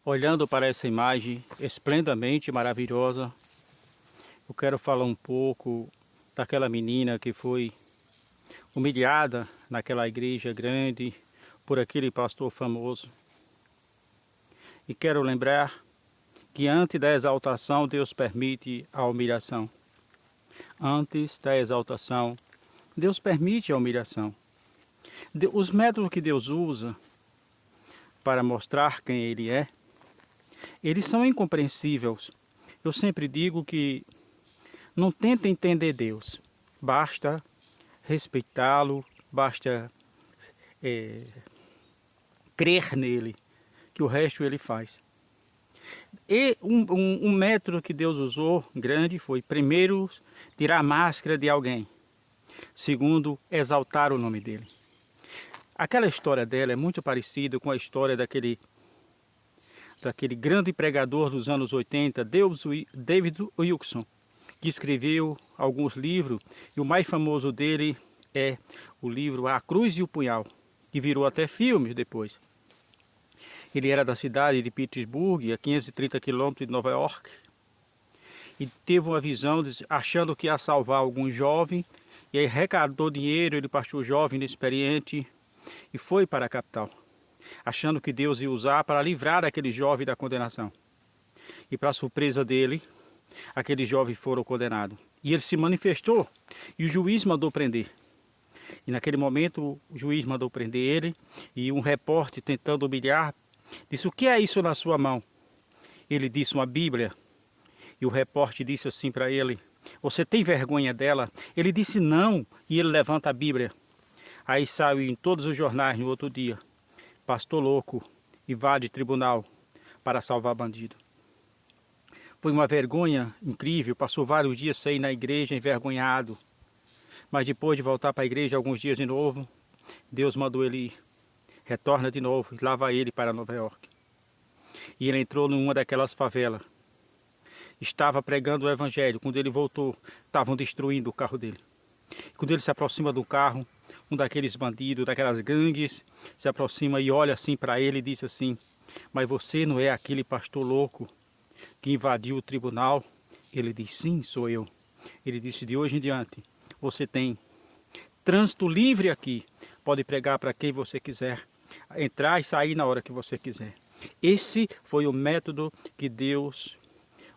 Olhando para essa imagem esplendamente maravilhosa, eu quero falar um pouco daquela menina que foi humilhada naquela igreja grande por aquele pastor famoso. E quero lembrar que antes da exaltação Deus permite a humilhação. Antes da exaltação Deus permite a humilhação. Os métodos que Deus usa para mostrar quem Ele é, eles são incompreensíveis. Eu sempre digo que não tenta entender Deus, basta respeitá-lo, basta crer nele, que o resto ele faz. E um método que Deus usou grande foi, primeiro, tirar a máscara de alguém, segundo, exaltar o nome dele. Aquela história dela é muito parecida com a história daquele grande pregador dos anos 80, David Wilkerson, que escreveu alguns livros, e o mais famoso dele é o livro A Cruz e o Punhal, que virou até filme depois. Ele era da cidade de Pittsburgh, a 530 quilômetros de Nova York, e teve uma visão achando que ia salvar algum jovem, e aí arrecadou dinheiro, ele pastor jovem, inexperiente, e foi para a capital, achando que Deus ia usar para livrar aquele jovem da condenação. E para surpresa dele, aquele jovem foram condenados. E ele se manifestou, e o juiz mandou prender. E naquele momento o juiz mandou prender ele, e um repórter tentando humilhar, disse: "O que é isso na sua mão?" Ele disse: "Uma Bíblia." E o repórter disse assim para ele: "Você tem vergonha dela?" Ele disse: "Não." E ele levanta a Bíblia. Aí saiu em todos os jornais no outro dia: pastor louco invade tribunal para salvar bandido. Foi uma vergonha incrível, passou vários dias sem ir na igreja envergonhado. Mas depois de voltar para a igreja alguns dias de novo, Deus mandou ele ir. Retorna de novo e lá vai ele para Nova York. E ele entrou numa daquelas favelas. Estava pregando o evangelho. Quando ele voltou, estavam destruindo o carro dele. Quando ele se aproxima do carro, um daqueles bandidos, daquelas gangues, se aproxima e olha assim para ele e diz assim: "Mas você não é aquele pastor louco que invadiu o tribunal?" Ele diz: "Sim, sou eu." Ele disse: "De hoje em diante, você tem trânsito livre aqui. Pode pregar para quem você quiser, entrar e sair na hora que você quiser." Esse foi o método que Deus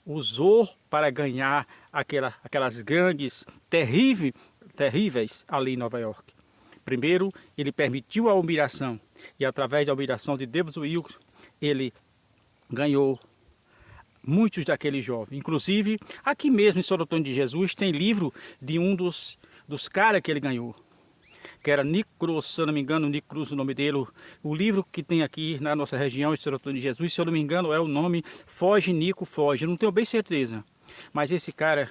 usou para ganhar aquelas gangues terríveis ali em Nova York. Primeiro, ele permitiu a humilhação, e através da humilhação de David Wilkerson, ele ganhou muitos daqueles jovens. Inclusive, aqui mesmo em São Antônio de Jesus, tem livro de um dos caras que ele ganhou, que era Nick Cruz, se eu não me engano, Nick Cruz o nome dele. O livro que tem aqui na nossa região de São Antônio de Jesus, se eu não me engano, é o nome Foge, Nico, Foge. Eu não tenho bem certeza. Mas esse cara,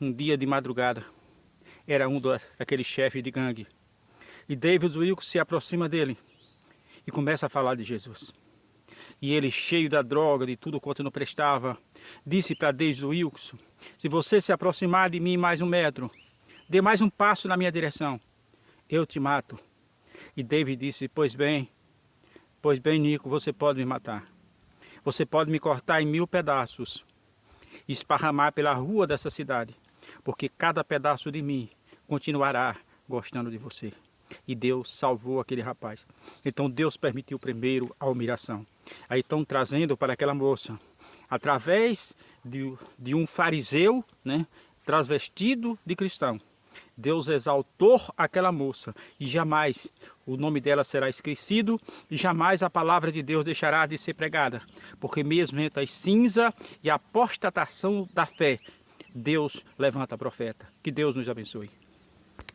um dia de madrugada, era um daqueles chefes de gangue. E David Wilkerson se aproxima dele e começa a falar de Jesus. E ele, cheio da droga, de tudo quanto não prestava, disse para David Wilkerson: "Se você se aproximar de mim mais 1 metro, dê mais um passo na minha direção, eu te mato." E David disse: pois bem, Nico, você pode me matar. Você pode me cortar em 1000 pedaços e esparramar pela rua dessa cidade, porque cada pedaço de mim continuará gostando de você." E Deus salvou aquele rapaz. Então Deus permitiu primeiro a humilhação. Aí estão trazendo para aquela moça, através de um fariseu, né, transvestido de cristão, Deus exaltou aquela moça, e jamais o nome dela será esquecido, e jamais a palavra de Deus deixará de ser pregada, porque mesmo entre as cinza e a apostatação da fé, Deus levanta profeta. Que Deus nos abençoe.